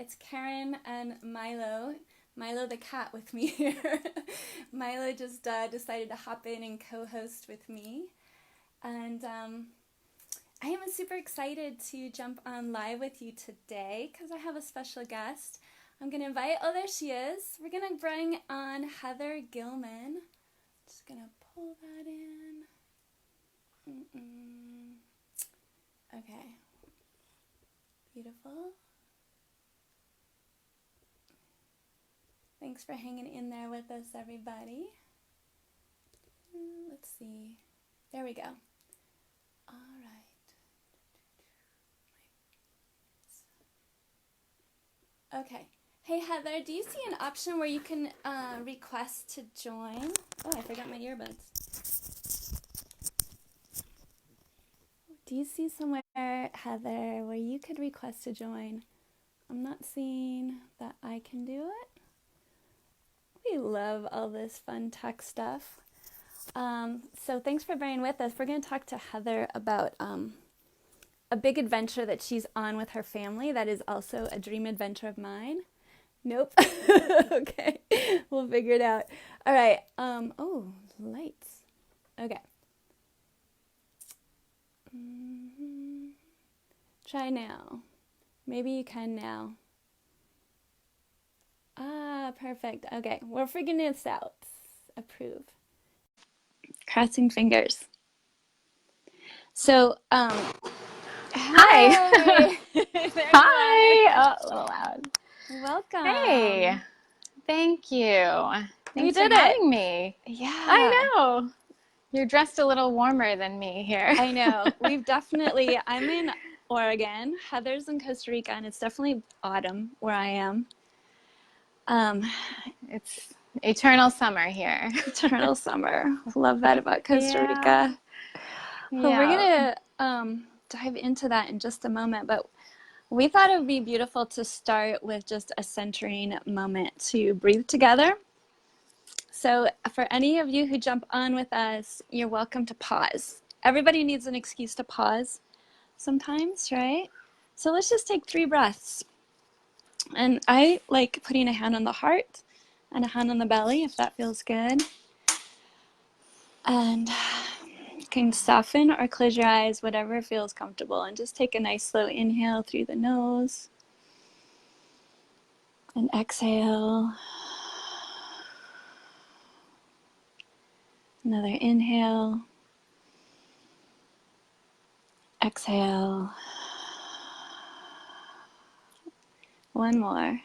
It's Karen and Milo. Milo the cat with me here. Milo just decided to hop in and co-host with me. And I am super excited to jump on live with you today because I have a special guest. I'm going to invite, oh, there she is. We're going to bring on Heather Gilman. Just going to pull that in. Okay. Beautiful. Thanks for hanging in there with us, everybody. Let's see. There we go. All right. Okay. Hey, Heather, do you see an option where you can request to join? Oh, I forgot my earbuds. Do you see somewhere, Heather, where you could request to join? I'm not seeing that I can do it. We love all this fun tech stuff. So thanks for bearing with us. We're going to talk to Heather about a big adventure that she's on with her family that is also a dream adventure of mine. Nope. Okay. We'll figure it out. All right. Oh, lights. Okay. Try now. Maybe you can now. Ah, perfect. Okay, we're figuring this out. Approve. Crossing fingers. So, Hi. There Hi. you are. Oh, a little loud. Welcome. Hey. Thank you. You Thanks for did it. having me. Yeah. I know. You're dressed a little warmer than me here. I know. I'm in Oregon. Heather's in Costa Rica, and it's definitely autumn where I am. It's eternal summer here. Eternal summer. Love that about Costa Yeah. Rica. Well, we're Yeah. going to dive into that in just a moment, but we thought it would be beautiful to start with just a centering moment to breathe together. So for any of you who jump on with us, you're welcome to pause. Everybody needs an excuse to pause sometimes, right? So let's just take 3 breaths. And I like putting a hand on the heart and a hand on the belly, if that feels good. And you can soften or close your eyes, whatever feels comfortable, and just take a nice slow inhale through the nose and exhale. Another inhale, exhale. One more.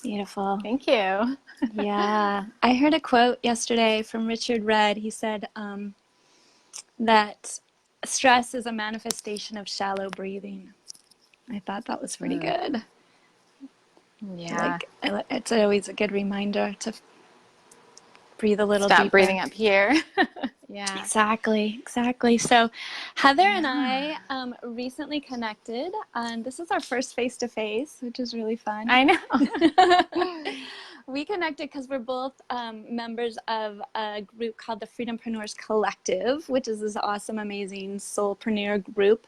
Beautiful. Thank you. Yeah. I heard a quote yesterday from Richard Rudd. He said that stress is a manifestation of shallow breathing. I thought that was pretty good. Yeah. It's always a good reminder to breathe a little Stop deeper. breathing up here. Yeah. Exactly. So Heather and Yeah. I recently connected, and this is our first face-to-face, which is really fun. I know. We connected because we're both members of a group called the Freedompreneurs Collective, which is this awesome, amazing soulpreneur group.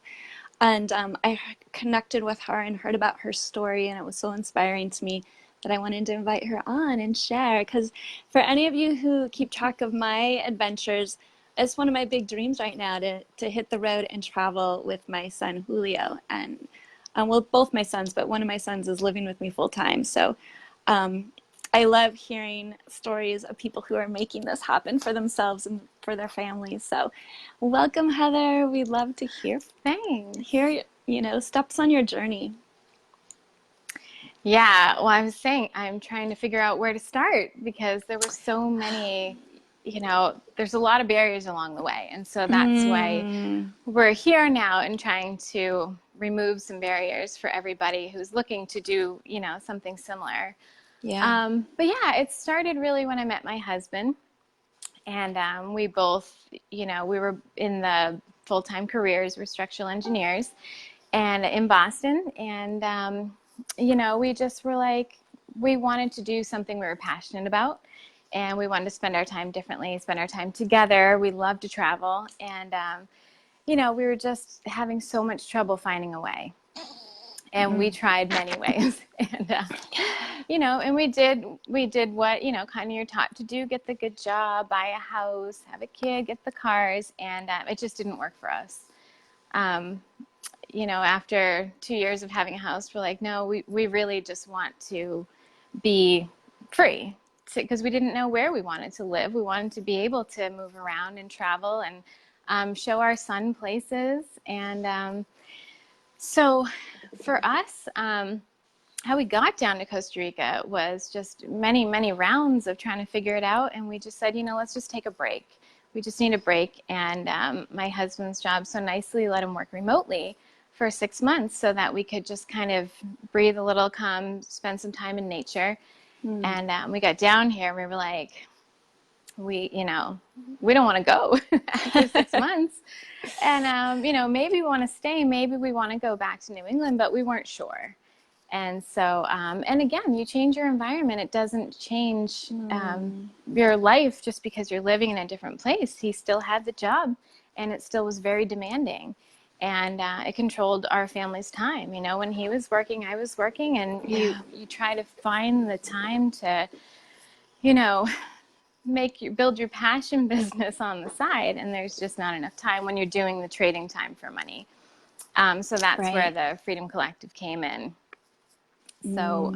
And I connected with her and heard about her story, and it was so inspiring to me that I wanted to invite her on and share. Because for any of you who keep track of my adventures, it's one of my big dreams right now to hit the road and travel with my son Julio. And well, both my sons, but one of my sons is living with me full time. So I love hearing stories of people who are making this happen for themselves and for their families. So welcome, Heather. We'd love to Thanks. hear steps on your journey. Yeah, well, I was saying I'm trying to figure out where to start because there were so many, there's a lot of barriers along the way. And so that's why we're here now and trying to remove some barriers for everybody who's looking to do, something similar. Yeah. But yeah, it started really when I met my husband. And we both, we were in the full-time careers, we're structural engineers, and in Boston. And we just were like, we wanted to do something we were passionate about. and we wanted to spend our time differently, spend our time together. We love to travel. And, we were just having so much trouble finding a way. And we tried many ways. And, and we did what, kind of you're taught to do, get the good job, buy a house, have a kid, get the cars. And it just didn't work for us. After 2 years of having a house, we're like, no, we really just want to be free, because we didn't know where we wanted to live. We wanted to be able to move around and travel and show our son places. And so for us, how we got down to Costa Rica was just many, many rounds of trying to figure it out. And we just said, let's just take a break. We just need a break. And my husband's job so nicely let him work remotely for 6 months so that we could just kind of breathe a little, come spend some time in nature. And we got down here and we were like, we don't want to go after 6 months. And, maybe we want to stay, maybe we want to go back to New England, but we weren't sure. And so, and again, you change your environment. It doesn't change your life just because you're living in a different place. He still had the job and it still was very demanding. And it controlled our family's time. When he was working, I was working, and you try to find the time to, build your passion business on the side, and there's just not enough time when you're doing the trading time for money. So that's where the Freedom Collective came in. So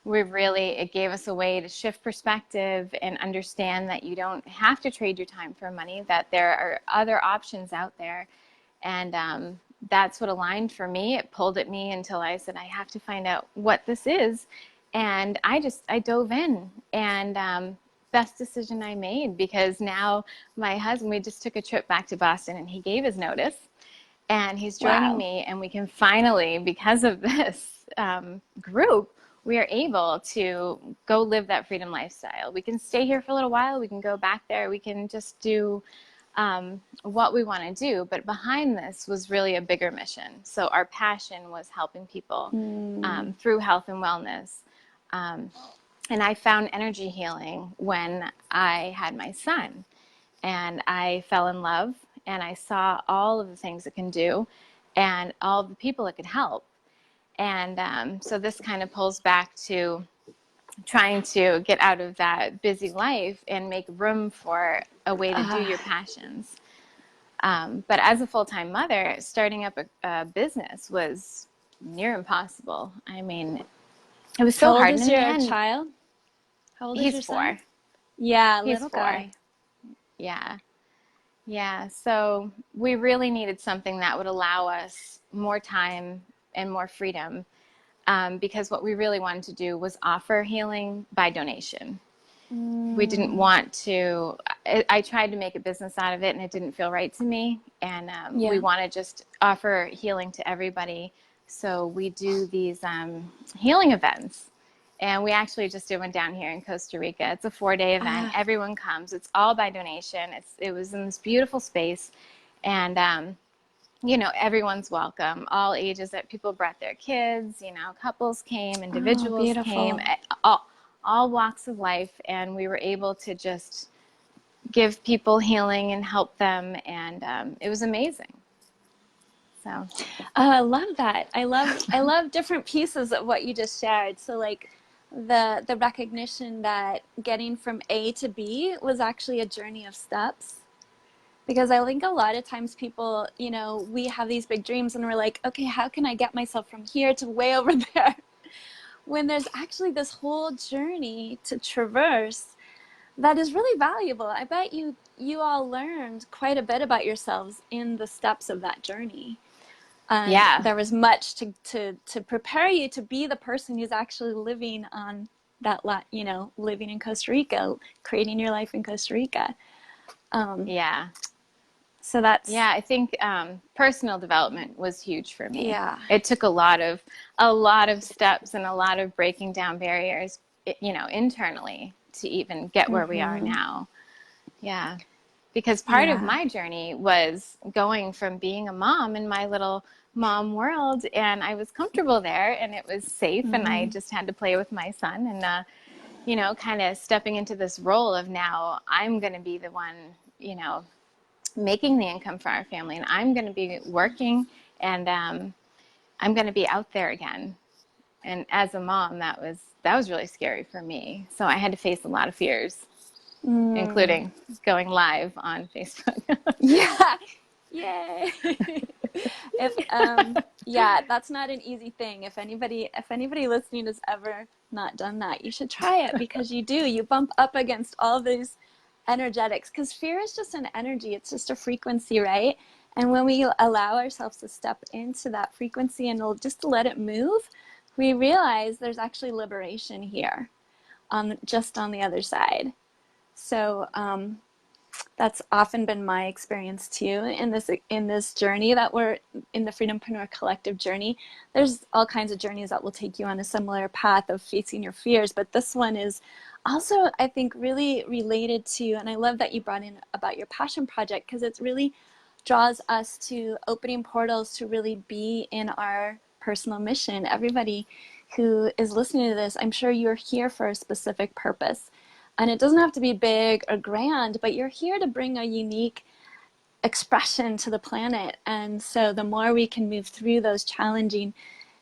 it gave us a way to shift perspective and understand that you don't have to trade your time for money, that there are other options out there. And that's what aligned for me. It pulled at me until I said, I have to find out what this is. And I dove in, and best decision I made, because now my husband, we just took a trip back to Boston, and he gave his notice, and he's joining me, and we can finally, because of this group, we are able to go live that freedom lifestyle. We can stay here for a little while. We can go back there. We can just do what we want to do. But behind this was really a bigger mission. So our passion was helping people through health and wellness. And I found energy healing when I had my son, and I fell in love, and I saw all of the things it can do and all of the people it could help. And so this kind of pulls back to trying to get out of that busy life and make room for a way to do your passions. But as a full-time mother, starting up a business was near impossible. I mean, it was so hard. How old is your child? How old is your son? 4. Yeah, He's little 4. guy. Yeah. So we really needed something that would allow us more time and more freedom, because what we really wanted to do was offer healing by donation. We didn't want to, I tried to make a business out of it, and it didn't feel right to me. And we want to just offer healing to everybody. So we do these healing events. And we actually just did one down here in Costa Rica. It's a 4-day event. Everyone comes. It's all by donation. It was in this beautiful space. And, everyone's welcome. All ages, that people brought their kids, couples came, individuals came, all walks of life. And we were able to just give people healing and help them. And it was amazing. So I love that. I love different pieces of what you just shared. So like the recognition that getting from A to B was actually a journey of steps. Because I think a lot of times people, we have these big dreams and we're like, okay, how can I get myself from here to way over there? When there's actually this whole journey to traverse that is really valuable. I bet you all learned quite a bit about yourselves in the steps of that journey. There was much to prepare you to be the person who's actually living on that lot, living in Costa Rica, creating your life in Costa Rica. So that's I think personal development was huge for me. Yeah. It took a lot of steps and a lot of breaking down barriers, internally to even get where we are now. Yeah. Because part of my journey was going from being a mom in my little mom world, and I was comfortable there, and it was safe, and I just had to play with my son, and kind of stepping into this role of now I'm going to be the one, you know, making the income for our family, and I'm going to be working, and I'm going to be out there again. And as a mom, that was really scary for me. So I had to face a lot of fears, Mm. including going live on Facebook. Yeah. Yay. If yeah, that's not an easy thing. If anybody listening has ever not done that, you should try it because you do. You bump up against all these energetics because fear is just an energy. It's just a frequency, right? And when we allow ourselves to step into that frequency and just to let it move, we realize there's actually liberation here on just on the other side. So that's often been my experience too in this journey that we're in the Freedompreneur Collective journey. There's all kinds of journeys that will take you on a similar path of facing your fears, but this one is also, I think, really related to, and I love that you brought in about your passion project because it really draws us to opening portals to really be in our personal mission. Everybody who is listening to this, I'm sure you're here for a specific purpose. And it doesn't have to be big or grand, but you're here to bring a unique expression to the planet. And so the more we can move through those challenging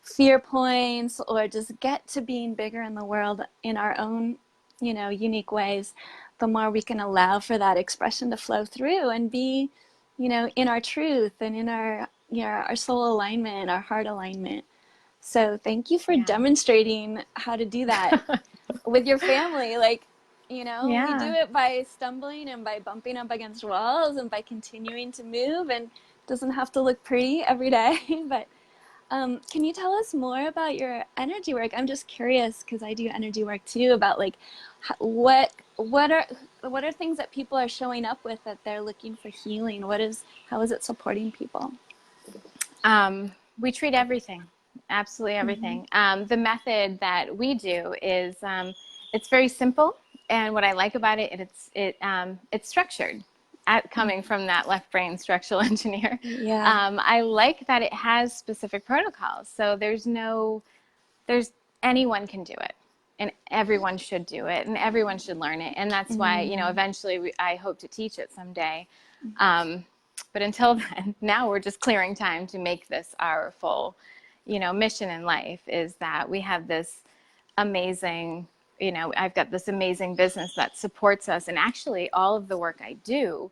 fear points or just get to being bigger in the world in our own, unique ways, the more we can allow for that expression to flow through and be, in our truth and in our soul alignment, our heart alignment. So thank you for Yeah. demonstrating how to do that with your family. Like, we do Yeah. it by stumbling and by bumping up against walls and by continuing to move, and it doesn't have to look pretty every day. But can you tell us more about your energy work? I'm just curious because I do energy work too, about like what are things that people are showing up with that they're looking for healing? How is it supporting people? We treat everything, absolutely Mm-hmm. everything. The method that we do is it's very simple, and what I like about it, it's structured. Coming from that left brain structural engineer, Yeah. I like that it has specific protocols. So there's anyone can do it, and everyone should do it, and everyone should learn it, and that's why Mm. eventually I hope to teach it someday. Um, but until then, now we're just clearing time to make this our full, mission in life. Is that we have this amazing, I've got this amazing business that supports us, and actually all of the work I do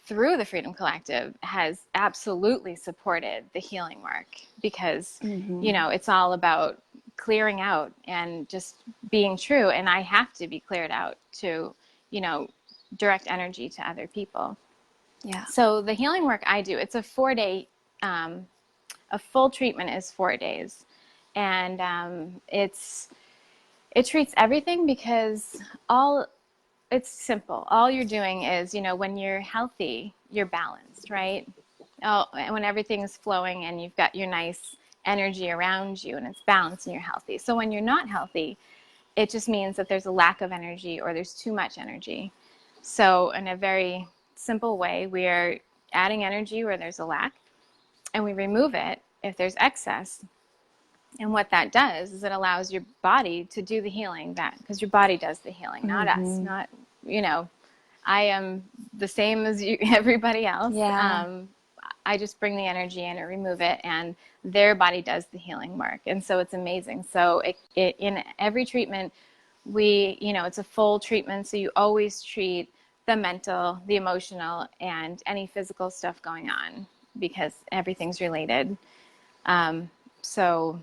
through the Freedom Collective has absolutely supported the healing work because, Mm-hmm. it's all about clearing out and just being true. And I have to be cleared out to, you know, direct energy to other people. Yeah. So the healing work I do, it's a 4-day, a full treatment is 4 days. And it treats everything because it's simple. All you're doing is, when you're healthy, you're balanced, right? When everything's flowing and you've got your nice energy around you and it's balanced and you're healthy. So when you're not healthy, it just means that there's a lack of energy or there's too much energy. So in a very simple way, we are adding energy where there's a lack, and we remove it if there's excess. And what that does is it allows your body to do the healing, that because your body does the healing, not us, Mm-hmm. not, you know, I am the same as you, everybody else. Yeah. I just bring the energy in and remove it, and their body does the healing work. And so it's amazing. So in every treatment, it's a full treatment. So you always treat the mental, the emotional, and any physical stuff going on because everything's related. Um, so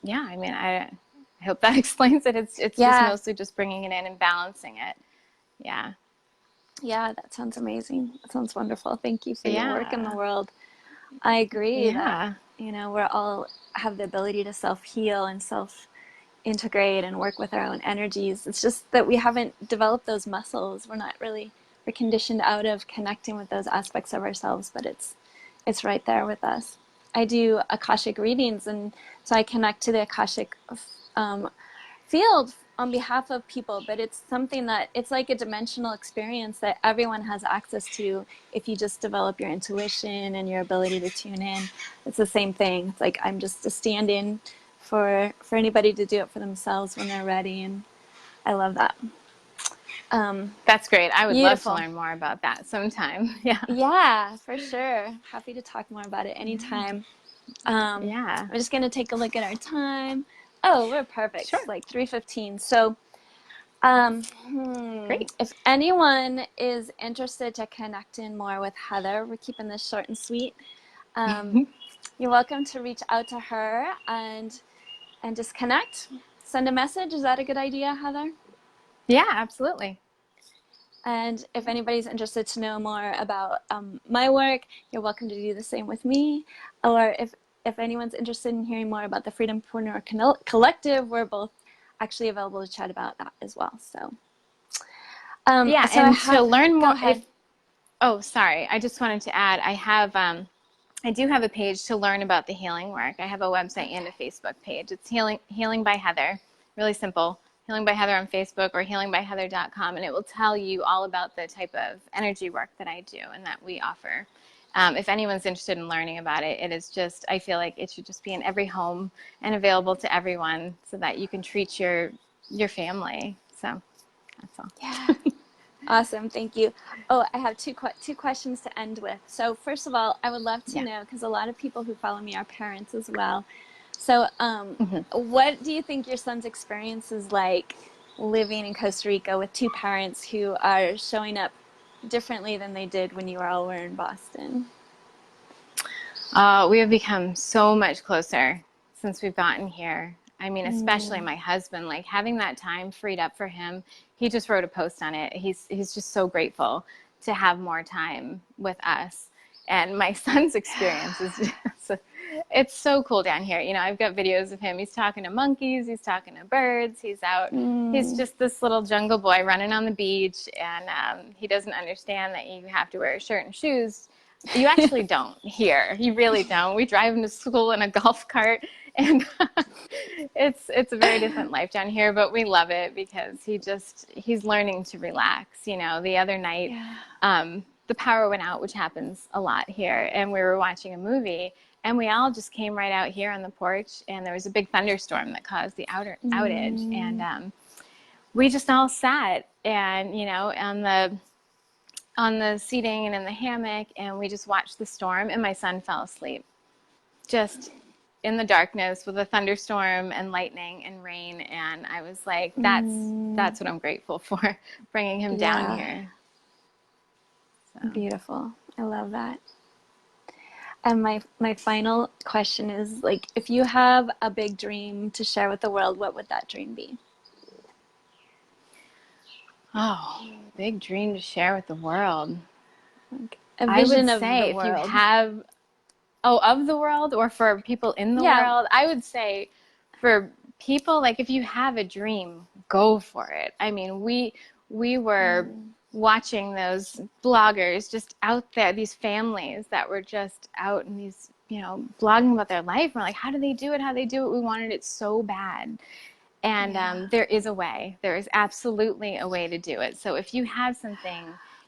yeah, I mean, I hope that explains it. It's just Yeah. mostly just bringing it in and balancing it. Yeah. Yeah, that sounds amazing. That sounds wonderful. Thank you for your work in the Yeah. world. I agree that, Yeah. we're all have the ability to self-heal and self-integrate and work with our own energies. It's just that we haven't developed those muscles. We're conditioned out of connecting with those aspects of ourselves, but it's right there with us. I do Akashic readings, and so I connect to the Akashic um, field on behalf of people, but it's something that it's like a dimensional experience that everyone has access to if you just develop your intuition and your ability to tune in. It's the same thing. It's like I'm just a stand-in for anybody to do it for themselves when they're ready. And I love that. That's great. I would love to Beautiful. learn more about that sometime. Yeah. Yeah, for sure. Happy to talk more about it anytime. Yeah. I'm just gonna take a look at our time. Oh, we're perfect. Sure. It's like 3:15. So, Great. if anyone is interested to connect in more with Heather, we're keeping this short and sweet. You're welcome to reach out to her and just connect. Send a message. Is that a good idea, Heather? Yeah, absolutely. And if anybody's interested to know more about my work, you're welcome to do the same with me. Or if anyone's interested in hearing more about the Freedompreneur Collective, we're both actually available to chat about that as well. So, Yeah, so I and to have, learn go more, ahead. oh, sorry, I just wanted to add, I do have a page to learn about the healing work. I have a website and a Facebook page. It's Healing by Heather, really simple. Healing by Heather on Facebook or healingbyheather.com, and it will tell you all about the type of energy work that I do and that we offer. If anyone's interested in learning about it, it is just, I feel like it should just be in every home and available to everyone so that you can treat your family. So that's all. Yeah. Awesome, thank you. Oh, I have two questions to end with. So first of all, I would love to Yeah. know, because a lot of people who follow me are parents as well. So, Mm-hmm. what do you think your son's experience is like living in Costa Rica with two parents who are showing up differently than they did when you all were in Boston? We have become so much closer since we've gotten here. I mean, especially Mm, my husband, like having that time freed up for him. He just wrote a post on it. He's just so grateful to have more time with us. And my son's experience is just, it's so cool down here. You know, I've got videos of him. He's talking to monkeys, he's talking to birds, he's out. He's mm, just this little jungle boy running on the beach, and he doesn't understand that you have to wear a shirt and shoes. You actually don't here. You really don't. We drive him to school in a golf cart, and it's a very different life down here, but we love it because he's learning to relax. You know, the other night, yeah. the power went out, which happens a lot here, and we were watching a movie, and we all just came right out here on the porch, and there was a big thunderstorm that caused the outage, and Mm, we just all sat and on the seating and in the hammock, and we just watched the storm, and my son fell asleep just in the darkness with a thunderstorm and lightning and rain. And I was like, mm, that's what I'm grateful for, bringing him down yeah. here. So, Beautiful. I love that. And my final question is, like, if you have a big dream to share with the world, what would that dream be? oh, big dream to share with the world. Like a I would vision of the say if you world. have, of the world or for people in the Yeah. world, I would say for people, like if you have a dream, go for it. I mean, we were Mm, watching those bloggers just out there, these families that were just out in these, blogging about their life. We're like, how do they do it? How do they do it? We wanted it so bad. And yeah. there is a way. There is absolutely a way to do it. So if you have something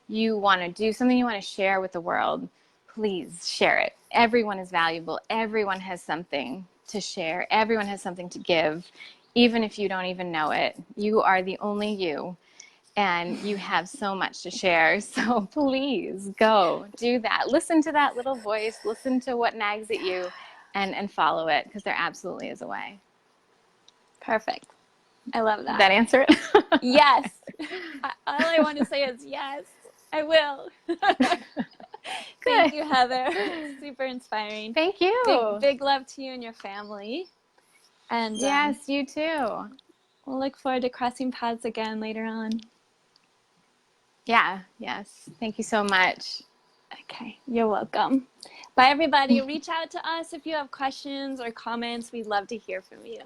you want to do, something you want to share with the world, please share it. Everyone is valuable. Everyone has something to share. Everyone has something to give, even if you don't even know it. You are the only you, and you have so much to share. So please go do that. Listen to that little voice. Listen to what nags at you, and follow it, because there absolutely is a way. Perfect. I love Did that. that answer it? Yes. All I want to say is yes. I will. Thank Good. you, Heather. Super inspiring. Thank Big, you. big love to you and your family. And Yes, you too. we'll look forward to crossing paths again later on. Yeah, yes. Thank you so much. Okay, you're welcome. Bye, everybody. Reach out to us if you have questions or comments. We'd love to hear from you.